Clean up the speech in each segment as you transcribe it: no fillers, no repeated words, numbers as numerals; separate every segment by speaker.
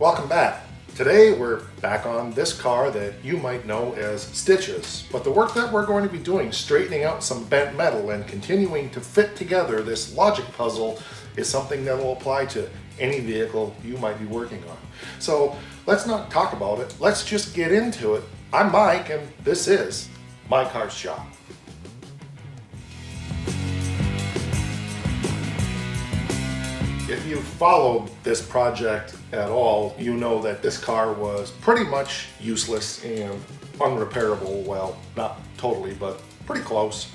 Speaker 1: Welcome back. Today we're back on this car that you might know as Stitches, but the work that we're going to be doing, straightening out some bent metal and continuing to fit together this logic puzzle, is something that will apply to any vehicle you might be working on. So let's not talk about it, let's just get into it. I'm Mike and this is My Car's Shop. If you've followed this project at all, you know that this car was pretty much useless and unrepairable. Well, not totally, but pretty close.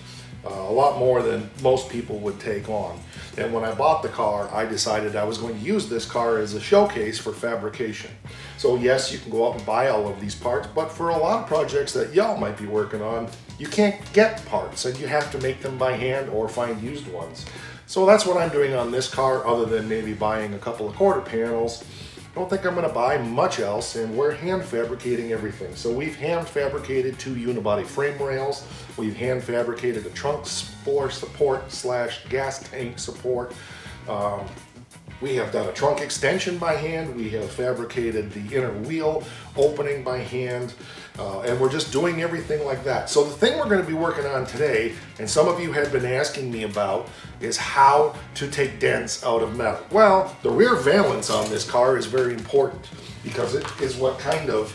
Speaker 1: A lot more than most people would take on. And when I bought the car, I decided I was going to use this car as a showcase for fabrication. So yes, you can go out and buy all of these parts, but for a lot of projects that y'all might be working on, you can't get parts and you have to make them by hand or find used ones. So that's what I'm doing on this car, other than maybe buying a couple of quarter panels. I don't think I'm going to buy much else, and we're hand fabricating everything. So we've hand fabricated 2 unibody frame rails, we've hand fabricated a trunk floor support / gas tank support. We have done a trunk extension by hand, we have fabricated the inner wheel opening by hand, and we're just doing everything like that. So the thing we're going to be working on today, and some of you had been asking me about, is how to take dents out of metal. Well, the rear valance on this car is very important because it is what kind of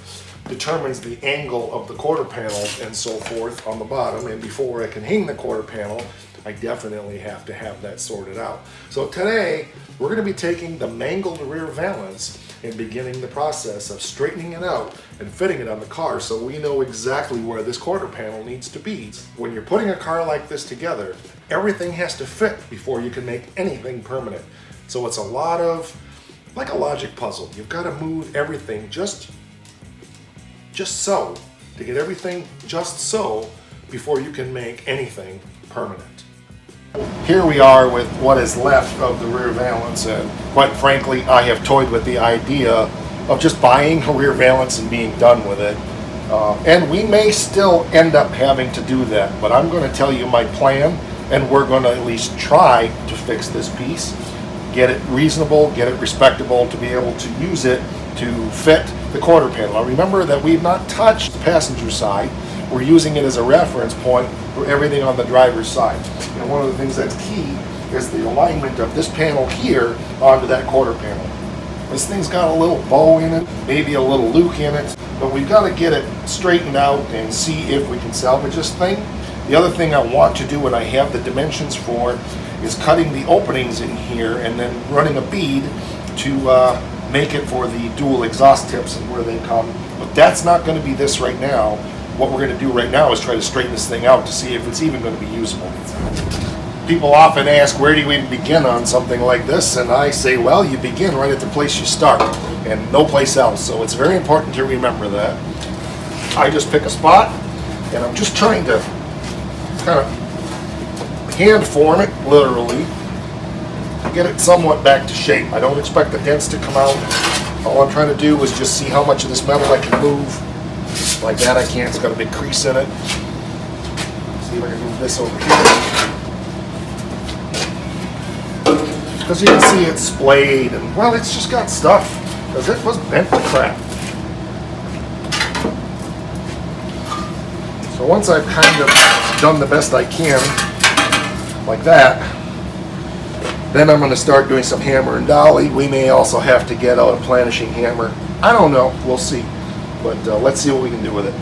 Speaker 1: determines the angle of the quarter panel and so forth on the bottom. And before I can hang the quarter panel, I definitely have to have that sorted out. So today, we're going to be taking the mangled rear valance and beginning the process of straightening it out and fitting it on the car so we know exactly where this quarter panel needs to be. When you're putting a car like this together, everything has to fit before you can make anything permanent. So it's a lot of, like a logic puzzle. You've got to move everything just so, to get everything just so before you can make anything permanent. Here we are with what is left of the rear valance, and quite frankly I have toyed with the idea of just buying a rear valance and being done with it. And we may still end up having to do that, but I'm going to tell you my plan, and we're going to at least try to fix this piece, get it reasonable, get it respectable, to be able to use it to fit the quarter panel. Now remember that we've not touched the passenger side. We're using it as a reference point for everything on the driver's side. And one of the things that's key is the alignment of this panel here onto that quarter panel. This thing's got a little bow in it, maybe a little luke in it, but we've got to get it straightened out and see if we can salvage this thing. The other thing I want to do, and I have the dimensions for, is cutting the openings in here and then running a bead to make it for the dual exhaust tips and where they come. But that's not going to be this right now. What we're going to do right now is try to straighten this thing out to see if it's even going to be usable. People often ask, where do you even begin on something like this? And I say, well, you begin right at the place you start and no place else. So it's very important to remember that. I just pick a spot and I'm just trying to kind of hand form it, literally, to get it somewhat back to shape. I don't expect the dents to come out. All I'm trying to do is just see how much of this metal I can move. Like that I can't, it's got a big crease in it. See if I can move this over here. Because you can see it's splayed and, well, it's just got stuff, because it was bent to crap. So once I've kind of done the best I can, like that, then I'm going to start doing some hammer and dolly. We may also have to get out a planishing hammer. I don't know, we'll see. But let's see what we can do with it.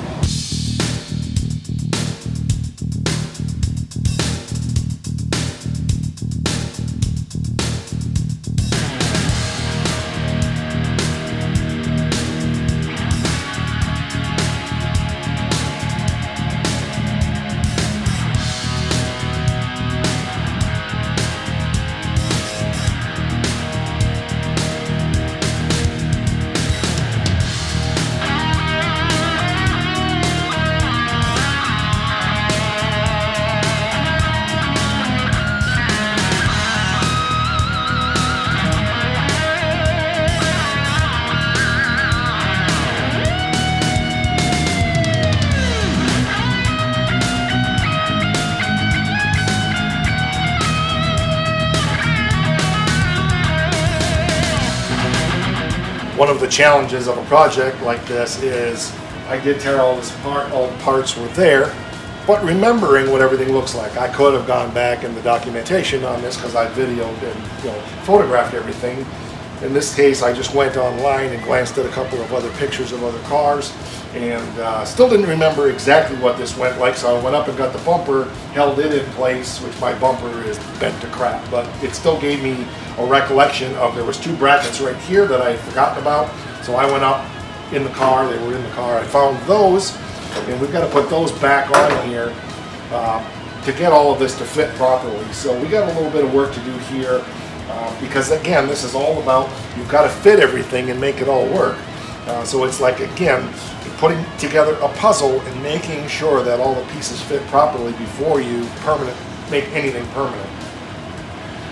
Speaker 1: one of the challenges of a project like this is I did tear all this apart, all the parts were there, but remembering what everything looks like. I could have gone back in the documentation on this because I videoed and photographed everything. In this case, I just went online and glanced at a couple of other pictures of other cars, and still didn't remember exactly what this went like, so I went up and got the bumper, held it in place, which my bumper is bent to crap, but it still gave me a recollection of there was 2 brackets right here that I had forgotten about, so I went up in the car, they were in the car, I found those, and we've got to put those back on here to get all of this to fit properly. So we got a little bit of work to do here because again, this is all about, you've got to fit everything and make it all work. So it's like, again, putting together a puzzle and making sure that all the pieces fit properly before you make anything permanent.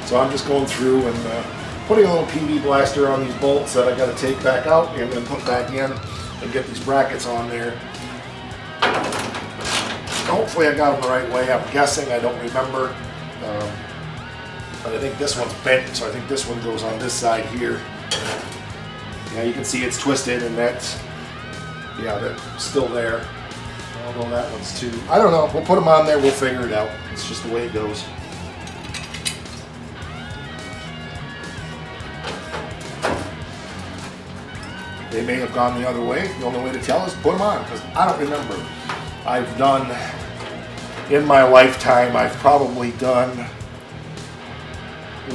Speaker 1: So I'm just going through and putting a little PV blaster on these bolts that I got to take back out and then put back in and get these brackets on there. Hopefully I got them the right way. I'm guessing, I don't remember. But I think this one's bent, so I think this one goes on this side here. Yeah, you can see it's twisted, and that's still there. Although that one's too. I don't know. We'll put them on there. We'll figure it out. It's just the way it goes. They may have gone the other way. The only way to tell is put them on, because I don't remember. I've done, in my lifetime, I've probably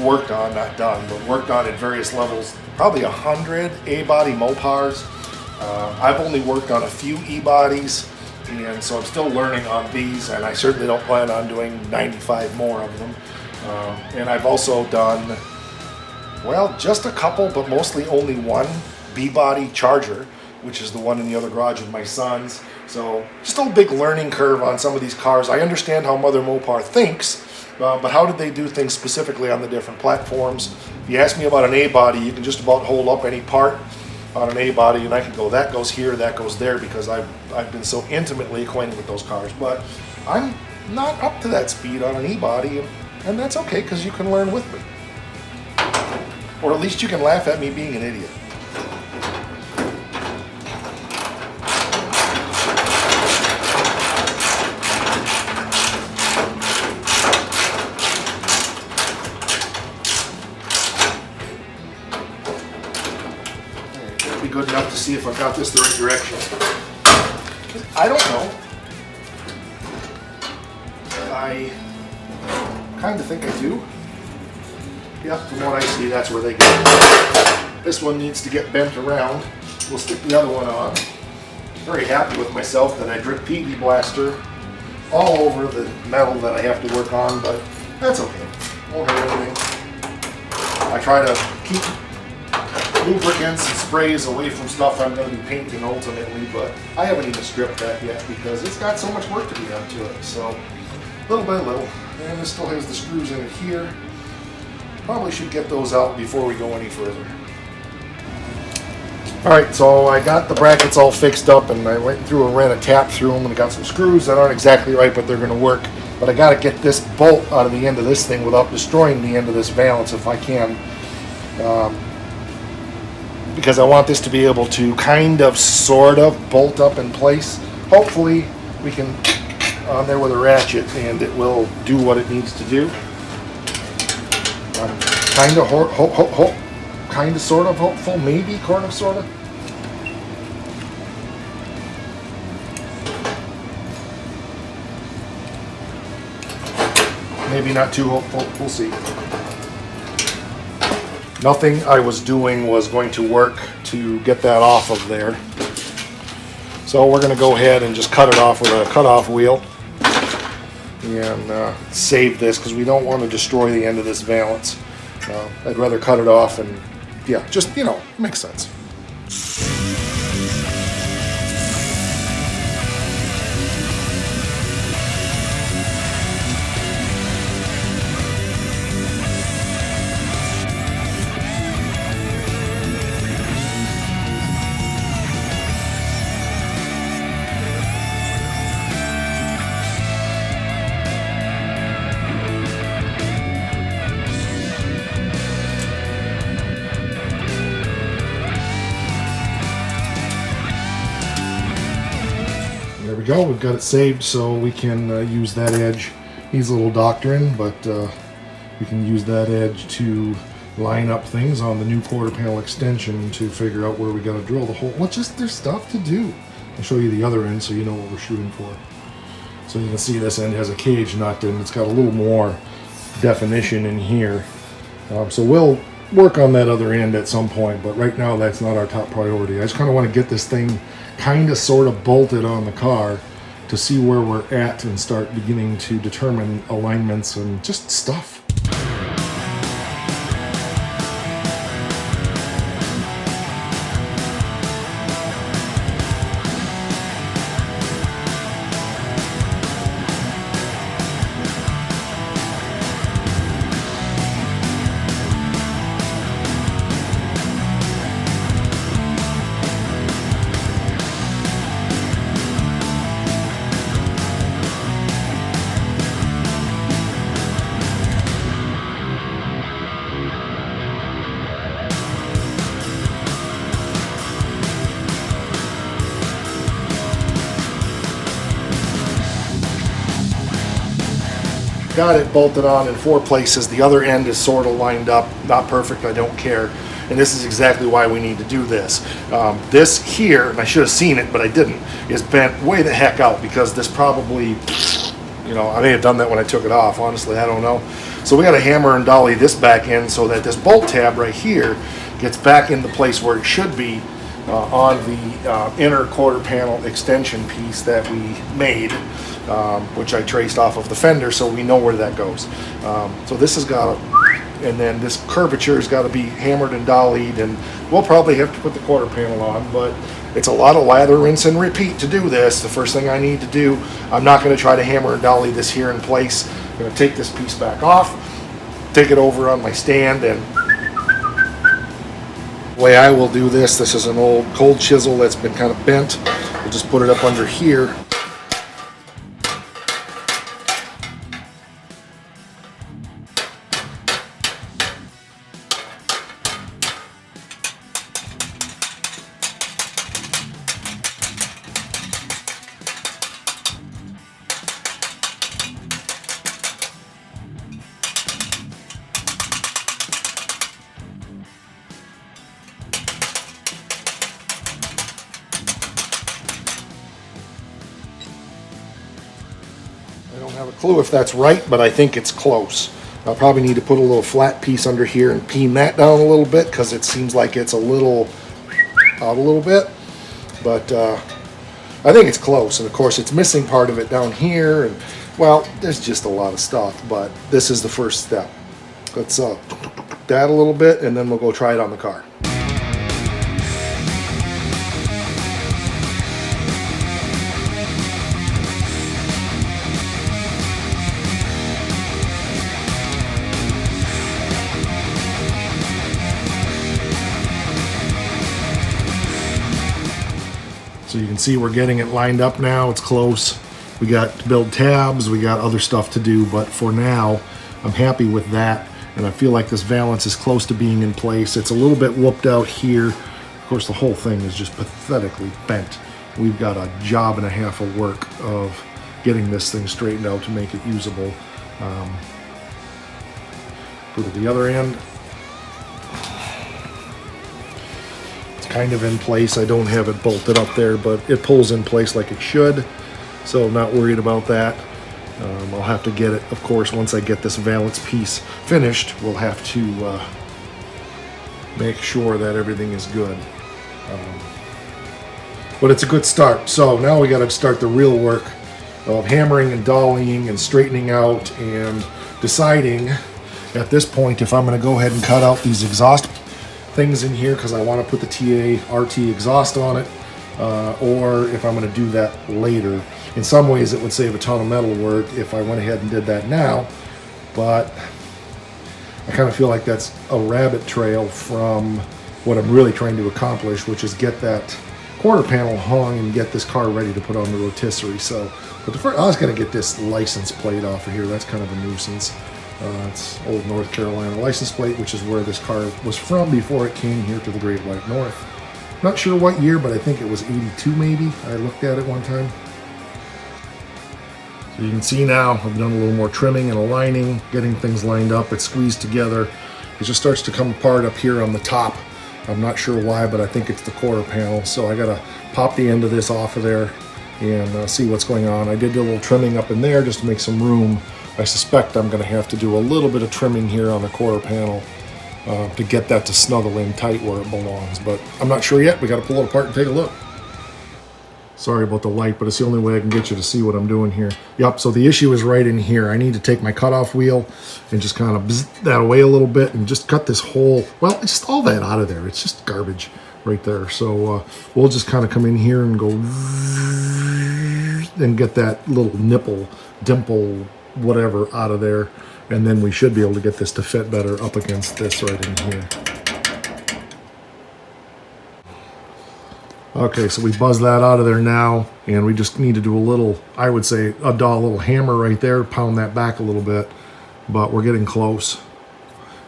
Speaker 1: worked on at various levels, probably 100 A-body Mopars. I've only worked on a few E-bodies, and so I'm still learning on these, and I certainly don't plan on doing 95 more of them. And I've also done, well, just a couple, but mostly only one B-body Charger, which is the one in the other garage with my sons. So just a big learning curve on some of these cars. I understand how Mother Mopar thinks, but how did they do things specifically on the different platforms? If you ask me about an A-body, you can just about hold up any part on an A-body and I can go, that goes here, that goes there, because I've been so intimately acquainted with those cars. But I'm not up to that speed on an E-body, and that's okay, because you can learn with me. Or at least you can laugh at me being an idiot. Good enough to see if I've got this the right direction. I don't know. I kind of think I do. Yep, from what I see, that's where they go. This one needs to get bent around. We'll stick the other one on. Very happy with myself that I drip PV blaster all over the metal that I have to work on, but that's okay. Won't hurt anything. I try to keep lubricants and sprays away from stuff I'm going to be painting ultimately, but I haven't even stripped that yet because it's got so much work to be done to it. So little by little, and this still has the screws in it here. Probably should get those out before we go any further. Alright, so I got the brackets all fixed up, and I went through and ran a tap through them, and I got some screws that aren't exactly right, but they're going to work. But I got to get this bolt out of the end of this thing without destroying the end of this valance if I can. Because I want this to be able to kind of, sort of bolt up in place. Hopefully we can on there with a ratchet and it will do what it needs to do. I'm kind of sort of hopeful, maybe sort of. Maybe not too hopeful, we'll see. Nothing I was doing was going to work to get that off of there. So we're going to go ahead and just cut it off with a cut-off wheel and save this because we don't want to destroy the end of this valance. I'd rather cut it off and, yeah, just, you know, makes sense. go. We've got it saved so we can use that edge. Needs a little doctoring, but we can use that edge to line up things on the new quarter panel extension to figure out where we got to drill the hole. Well, just there's stuff to do. I'll show you the other end so you know what we're shooting for. So you can see this end has a cage nut and it's got a little more definition in here. So we'll work on that other end at some point, but right now that's not our top priority. I just kind of want to get this thing kind of sort of bolted on the car to see where we're at and start beginning to determine alignments and just stuff. Got it bolted on in 4 places. The other end is sort of lined up, not perfect, I don't care. And this is exactly why we need to do this. This here, and I should have seen it, but I didn't, is bent way the heck out because this probably, you know, I may have done that when I took it off, honestly, I don't know. So we got to hammer and dolly this back in so that this bolt tab right here gets back in the place where it should be on the inner quarter panel extension piece that we made. Which I traced off of the fender so we know where that goes. So this has got to, and then this curvature has got to be hammered and dollied, and we'll probably have to put the quarter panel on, but it's a lot of lather, rinse, and repeat to do this. The first thing I need to do, I'm not going to try to hammer and dolly this here in place. I'm going to take this piece back off, take it over on my stand, and the way I will do this is an old cold chisel that's been kind of bent. We'll just put it up under here. I don't have a clue if that's right, but I think it's close. I'll probably need to put a little flat piece under here and peen that down a little bit because it seems like it's a little out a little bit. But I think it's close, and of course it's missing part of it down here, and well, there's just a lot of stuff, but this is the first step. Let's that a little bit, and then we'll go try it on the car. So you can see we're getting it lined up now. It's close. We got to build tabs. We got other stuff to do, but for now, I'm happy with that. And I feel like this valance is close to being in place. It's a little bit whooped out here. Of course, the whole thing is just pathetically bent. We've got a job and a half of work of getting this thing straightened out to make it usable. Go to the other end. Kind of in place. I don't have it bolted up there, but it pulls in place like it should, so I'm not worried about that. I'll have to get it, of course, once I get this valance piece finished. We'll have to make sure that everything is good. But it's a good start. So now we got to start the real work of hammering and dollying and straightening out and deciding at this point if I'm going to go ahead and cut out these exhaust things in here because I want to put the TA RT exhaust on it, or if I'm going to do that later. In some ways it would save a ton of metal work if I went ahead and did that now, but I kind of feel like that's a rabbit trail from what I'm really trying to accomplish, which is get that quarter panel hung and get this car ready to put on the rotisserie. So, but the first, I was going to get this license plate off of here. That's kind of a nuisance. It's old North Carolina license plate, which is where this car was from before it came here to the Great White North. Not sure what year, but I think it was 82 maybe. I looked at it one time. You can see now I've done a little more trimming and aligning, getting things lined up. It's squeezed together. It just starts to come apart up here on the top. I'm not sure why, but I think it's the quarter panel. So I gotta pop the end of this off of there and see what's going on. I did do a little trimming up in there just to make some room. I suspect I'm gonna have to do a little bit of trimming here on the quarter panel to get that to snuggle in tight where it belongs. But I'm not sure yet. We gotta pull it apart and take a look. Sorry about the light, but it's the only way I can get you to see what I'm doing here. Yep, so the issue is right in here. I need to take my cutoff wheel and just kind of bzz that away a little bit and just cut this whole, well, just all that out of there. It's just garbage right there. So we'll just kind of come in here and go and get that little nipple, dimple, whatever out of there. And then we should be able to get this to fit better up against this right in here. Okay, so we buzz that out of there now, and we just need to do a little, I would say, a little hammer right there, pound that back a little bit, but we're getting close.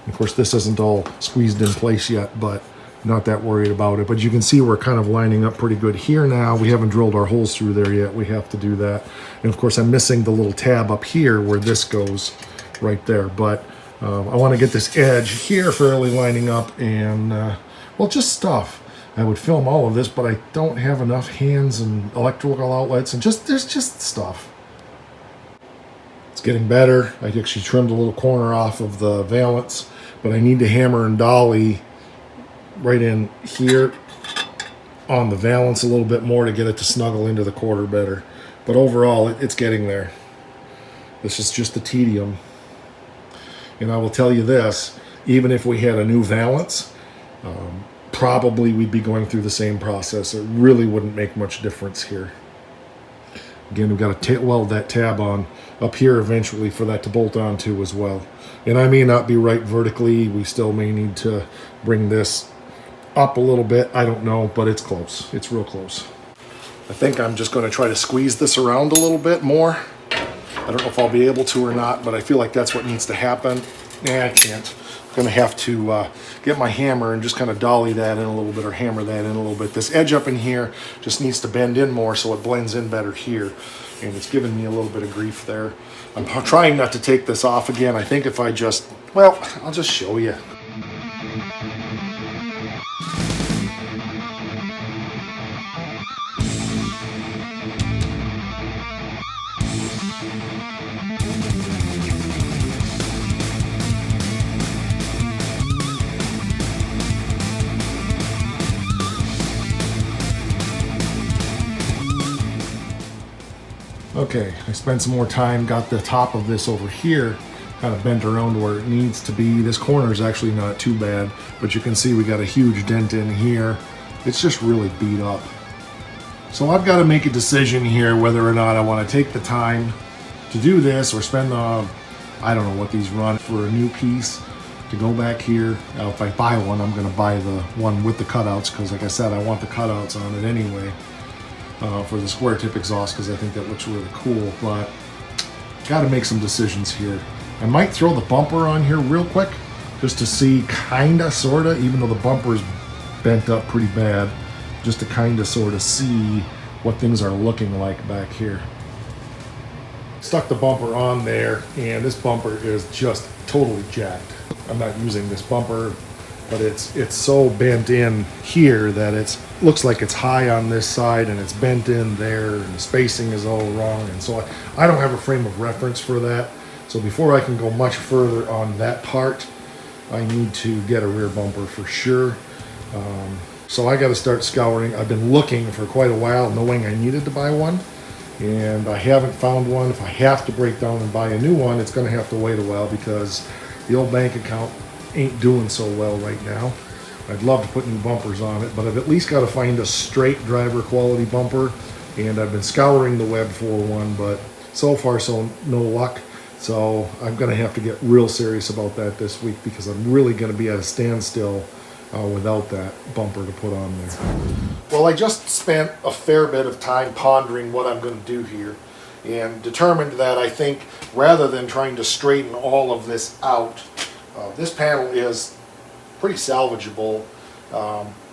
Speaker 1: Of course, this isn't all squeezed in place yet, but not that worried about it. But you can see we're kind of lining up pretty good here now. We haven't drilled our holes through there yet. We have to do that. And of course, I'm missing the little tab up here where this goes right there. But I want to get this edge here fairly lining up and, well, just stuff. I would film all of this, but I don't have enough hands and electrical outlets, and there's just stuff. It's getting better. I actually trimmed a little corner off of the valance, but I need to hammer and dolly right in here on the valance a little bit more to get it to snuggle into the quarter better. But overall, it's getting there. This is just the tedium. And I will tell you this, even if we had a new valance, probably we'd be going through the same process. It really wouldn't make much difference here. Again, we've got to weld that tab on up here eventually for that to bolt onto as well. And I may not be right vertically. We still may need to bring this up a little bit. I don't know, but it's close. It's real close. I think I'm just going to try to squeeze this around a little bit more. I don't know if I'll be able to or not, but I feel like that's what needs to happen. Nah, I can't. I'm going to have to get my hammer and just kind of dolly that in a little bit or hammer that in a little bit. This edge up in here just needs to bend in more so it blends in better here. And it's giving me a little bit of grief there. I'm trying not to take this off again. I think if I just, well, I'll just show you. Okay, I spent some more time, got the top of this over here, kind of bent around where it needs to be. This corner is actually not too bad, but you can see we got a huge dent in here. It's just really beat up. So I've got to make a decision here whether or not I want to take the time to do this or spend the, I don't know what these run for a new piece to go back here. Now, if I buy one, I'm going to buy the one with the cutouts because, like I said, I want the cutouts on it anyway. For the square tip exhaust because I think that looks really cool, but got to make some decisions here. I might throw the bumper on here real quick just to see kinda sorta, even though the bumper is bent up pretty bad, just to kinda sorta see what things are looking like back here. Stuck the bumper on there and this bumper is just totally jacked. I'm not using this bumper, but it's so bent in here that it looks like it's high on this side and it's bent in there and the spacing is all wrong. And so I don't have a frame of reference for that. So before I can go much further on that part, I need to get a rear bumper for sure. So I got to start scouring. I've been looking for quite a while, knowing I needed to buy one, and I haven't found one. If I have to break down and buy a new one, it's going to have to wait a while because the old bank account ain't doing so well right now. I'd love to put new bumpers on it, but I've at least got to find a straight driver quality bumper, and I've been scouring the web for one, but so far so no luck. So I'm going to have to get real serious about that this week because I'm really going to be at a standstill without that bumper to put on there. Well, I just spent a fair bit of time pondering what I'm going to do here and determined that I think rather than trying to straighten all of this out, this panel is pretty salvageable,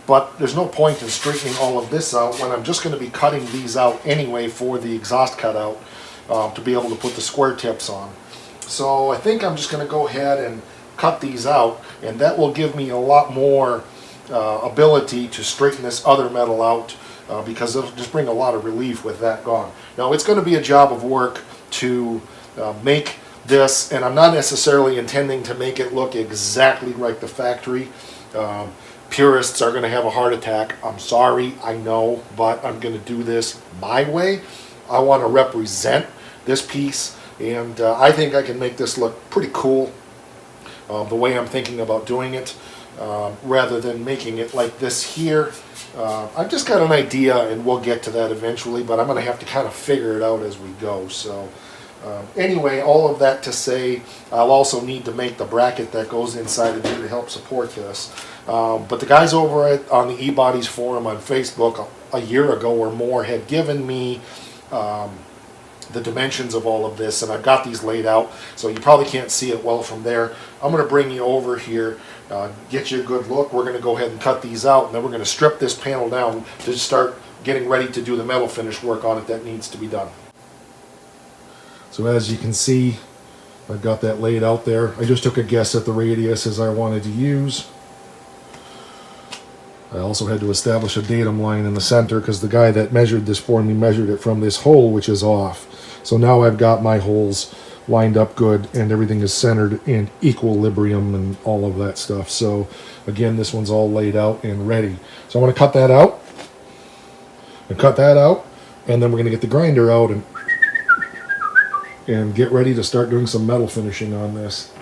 Speaker 1: but there's no point in straightening all of this out when I'm just going to be cutting these out anyway for the exhaust cutout. to be able to put the square tips on. So I think I'm just going to go ahead and cut these out, and that will give me a lot more ability to straighten this other metal out, because it'll just bring a lot of relief with that gone. Now it's going to be a job of work to make this, and I'm not necessarily intending to make it look exactly like the factory. Purists are going to have a heart attack. I'm sorry, I know, but I'm going to do this my way. I want to represent this piece, and I think I can make this look pretty cool the way I'm thinking about doing it, rather than making it like this here. I've just got an idea, and we'll get to that eventually, but I'm going to have to kind of figure it out as we go. So anyway, all of that to say, I'll also need to make the bracket that goes inside of here to help support this. But the guys over on the eBodies forum on Facebook a year ago or more had given me the dimensions of all of this, and I've got these laid out, so you probably can't see it well from there. I'm going to bring you over here, get you a good look. We're going to go ahead and cut these out, and then we're going to strip this panel down to start getting ready to do the metal finish work on it that needs to be done. So as you can see, I've got that laid out there. I just took a guess at the radiuses I wanted to use. I also had to establish a datum line in the center because the guy that measured this for me measured it from this hole, which is off. So now I've got my holes lined up good, and everything is centered in equilibrium and all of that stuff. So again, this one's all laid out and ready. So I'm going to cut that out and cut that out, and then we're going to get the grinder out and get ready to start doing some metal finishing on this.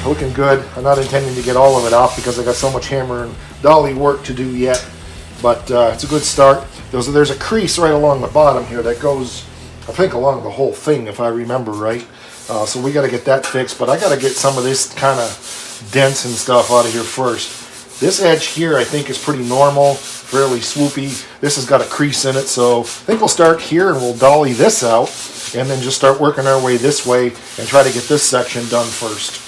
Speaker 1: Looking good. I'm not intending to get all of it off because I got so much hammer and dolly work to do yet, but it's a good start. There's a crease right along the bottom here that goes, I think, along the whole thing, if I remember right. So we got to get that fixed, but I got to get some of this kind of dents and stuff out of here first. This edge here I think is pretty normal, fairly swoopy. This has got a crease in it, so I think we'll start here and we'll dolly this out and then just start working our way this way and try to get this section done first.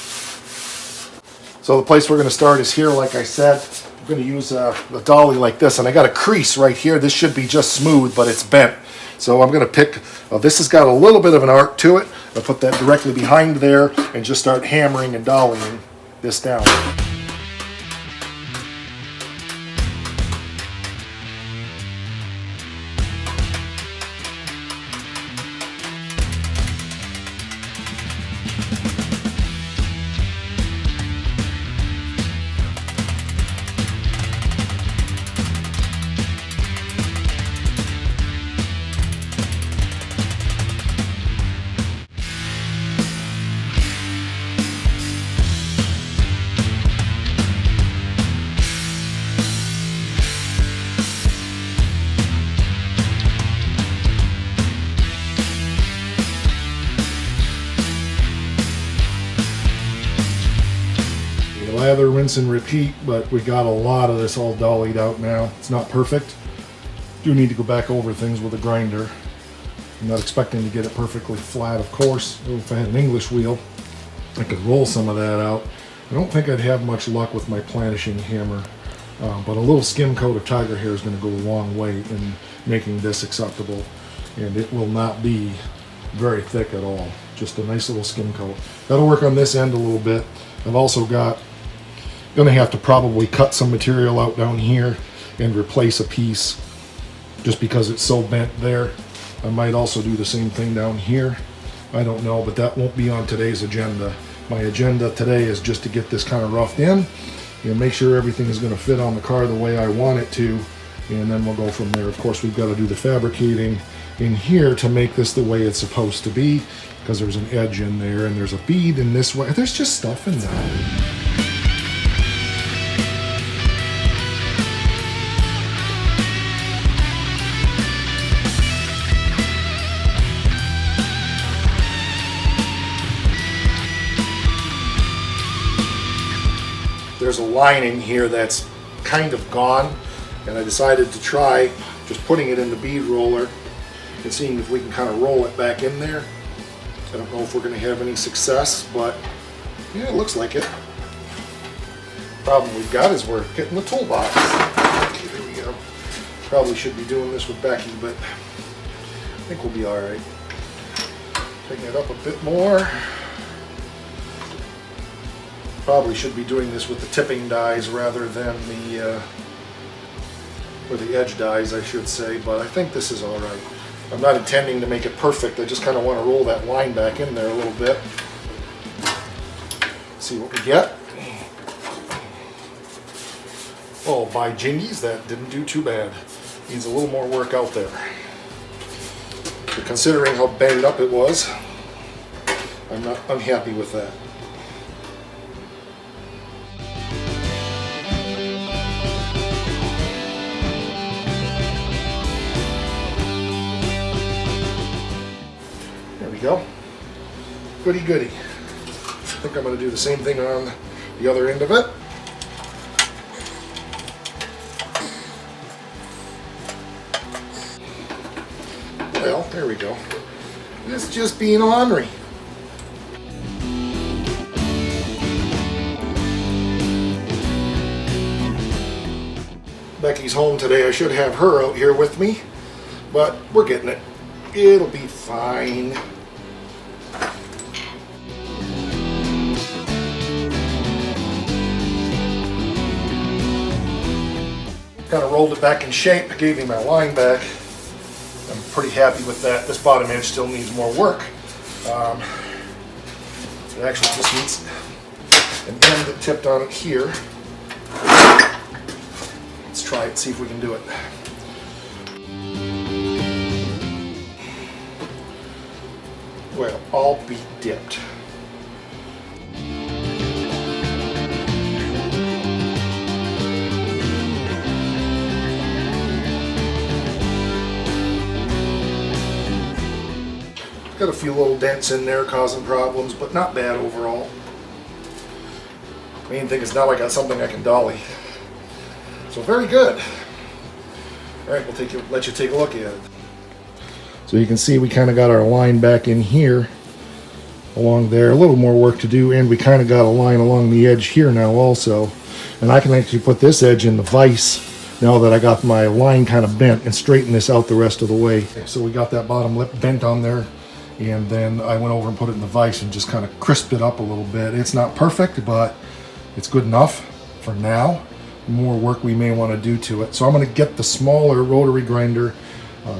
Speaker 1: So the place we're going to start is here, like I said. I'm going to use a dolly like this, and I got a crease right here. This should be just smooth, but it's bent. So I'm going to pick, this has got a little bit of an arc to it. I'll put that directly behind there and just start hammering and dollying this down. Lather, rinse, and repeat, but we got a lot of this all dollied out now. It's not perfect. Do need to go back over things with a grinder. I'm not expecting to get it perfectly flat, of course. If I had an English wheel, I could roll some of that out. I don't think I'd have much luck with my planishing hammer, but a little skim coat of tiger hair is going to go a long way in making this acceptable, and it will not be very thick at all. Just a nice little skim coat. That'll work on this end a little bit. I've also going to have to probably cut some material out down here and replace a piece just because it's so bent there. I might also do the same thing down here. I don't know, but that won't be on today's agenda. My agenda today is just to get this kind of roughed in and make sure everything is going to fit on the car the way I want it to, and then we'll go from there. Of course, we've got to do the fabricating in here to make this the way it's supposed to be, because there's an edge in there and there's a bead in this way. There's just stuff in there. There's a lining here that's kind of gone, and I decided to try just putting it in the bead roller and seeing if we can kind of roll it back in there. I don't know if we're going to have any success, but yeah, it looks like it. Problem we've got is we're getting the toolbox. Okay, there we go. Probably should be doing this with Becky, but I think we'll be all right. Taking it up a bit more. Probably should be doing this with the tipping dies rather than the edge dies, I should say, but I think this is all right. I'm not intending to make it perfect. I just kind of want to roll that line back in there a little bit. See what we get. Oh, by jingies, that didn't do too bad. Needs a little more work out there. But considering how banged up it was, I'm not unhappy with that. Go. Goody goody. I think I'm going to do the same thing on the other end of it. Well, there we go. It's just being ornery. Becky's home today. I should have her out here with me, but we're getting it. It'll be fine. Kind of rolled it back in shape, gave me my line back. I'm pretty happy with that. This bottom edge still needs more work. It actually just needs an end that tipped on it here. Let's try it, see if we can do it. Well, I'll be dipped. Got a few little dents in there causing problems, but not bad overall. Main thing is now I got something I can dolly. So very good. All right, let you take a look at it. So you can see we kind of got our line back in here along there. A little more work to do, and we kind of got a line along the edge here now also. And I can actually put this edge in the vise now that I got my line kind of bent and straighten this out the rest of the way. So we got that bottom lip bent on there, and then I went over and put it in the vise and just kind of crisped it up a little bit. It's not perfect, but it's good enough for now. More work we may want to do to it. So I'm going to get the smaller rotary grinder,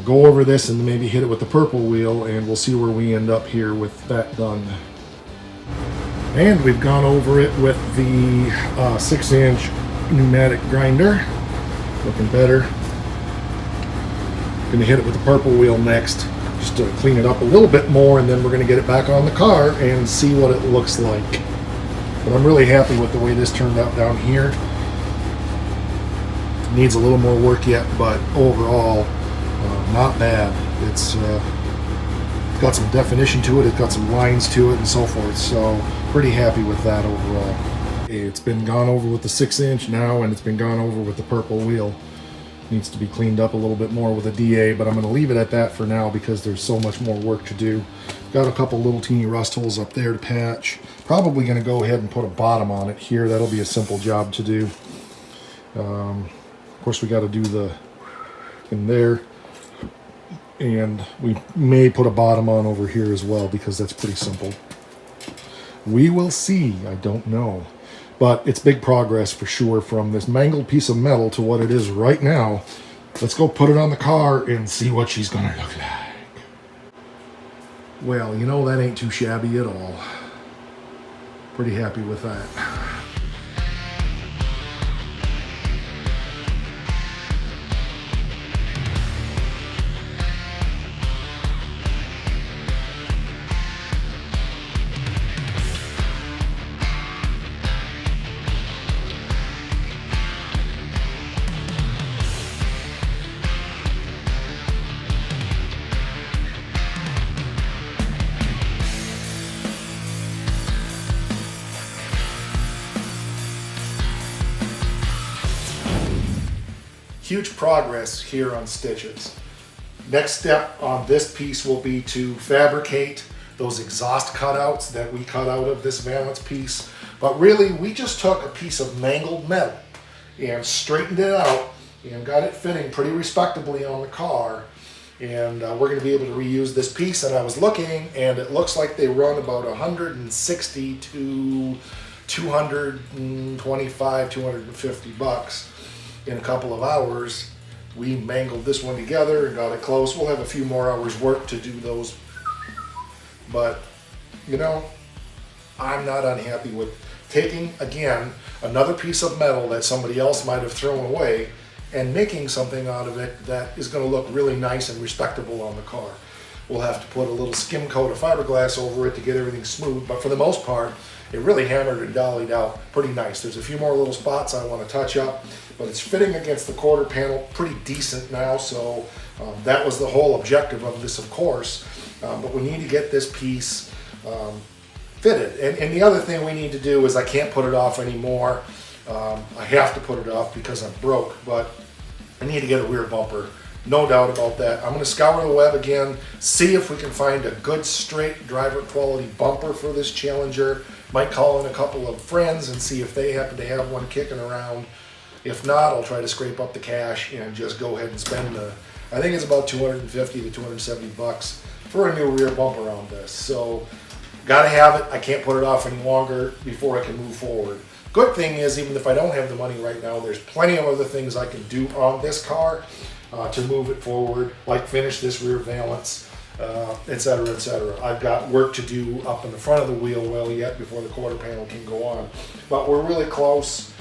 Speaker 1: go over this and maybe hit it with the purple wheel, and we'll see where we end up here with that done. And we've gone over it with the 6-inch pneumatic grinder. Looking better. Going to hit it with the purple wheel next, just to clean it up a little bit more, and then we're going to get it back on the car and see what it looks like. But I'm really happy with the way this turned out down here. It needs a little more work yet, but overall, not bad. It's got some definition to it, it's got some lines to it and so forth, so pretty happy with that overall. It's been gone over with the 6-inch now, and it's been gone over with the purple wheel. Needs to be cleaned up a little bit more with a DA, but I'm going to leave it at that for now because there's so much more work to do. Got a couple little teeny rust holes up there to patch. Probably going to go ahead and put a bottom on it here. That'll be a simple job to do. Of course, we got to do the in there, and we may put a bottom on over here as well because that's pretty simple. We will see. I don't know, but it's big progress for sure from this mangled piece of metal to what it is right now. Let's go put it on the car and see what she's gonna look like. Well, you know, that ain't too shabby at all. Pretty happy with that. Huge progress here on stitches. Next step on this piece will be to fabricate those exhaust cutouts that we cut out of this Valance piece. But really, we just took a piece of mangled metal and straightened it out and got it fitting pretty respectably on the car. And we're going to be able to reuse this piece. And I was looking, and it looks like they run about 160 to 225, 250 bucks. In a couple of hours, we mangled this one together and got it close. We'll have a few more hours work to do those. But, you know, I'm not unhappy with taking, again, another piece of metal that somebody else might have thrown away and making something out of it that is going to look really nice and respectable on the car. We'll have to put a little skim coat of fiberglass over it to get everything smooth, but for the most part, it really hammered and dollied out pretty nice. There's a few more little spots I want to touch up, but it's fitting against the quarter panel pretty decent now, so that was the whole objective of this, of course. But we need to get this piece fitted. And the other thing we need to do is I can't put it off anymore. I have to put it off because I'm broke, but I need to get a rear bumper. No doubt about that. I'm going to scour the web again, see if we can find a good straight driver quality bumper for this Challenger. Might call in a couple of friends and see if they happen to have one kicking around. If not, I'll try to scrape up the cash and just go ahead and spend I think it's about 250 to 270 bucks for a new rear bumper on this. So, gotta have it. I can't put it off any longer before I can move forward. Good thing is, even if I don't have the money right now, there's plenty of other things I can do on this car to move it forward, like finish this rear valance, etc., etc. I've got work to do up in the front of the wheel well yet before the quarter panel can go on. But we're really close.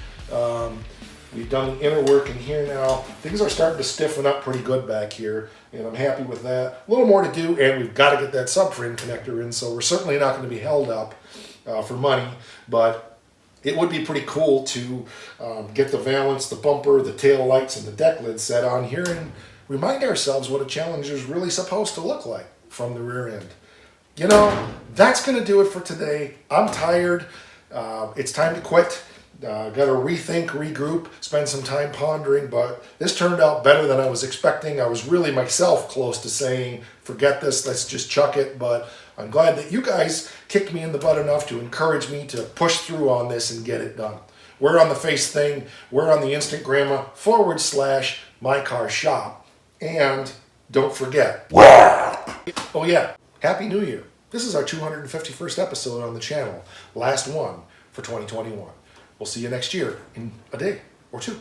Speaker 1: We've done the inner work in here now. Things are starting to stiffen up pretty good back here, and I'm happy with that. A little more to do, and we've got to get that subframe connector in, so we're certainly not going to be held up for money, but it would be pretty cool to get the valance, the bumper, the tail lights, and the deck lid set on here and remind ourselves what a Challenger is really supposed to look like from the rear end. You know, that's going to do it for today. I'm tired. It's time to quit. Got to rethink, regroup, spend some time pondering, but this turned out better than I was expecting. I was really myself close to saying, forget this, let's just chuck it, but I'm glad that you guys kicked me in the butt enough to encourage me to push through on this and get it done. We're on the Face thing, we're on the Instagramma /mycarshop, and don't forget, oh yeah, Happy New Year. This is our 251st episode on the channel, last one for 2021. We'll see you next year in a day or two.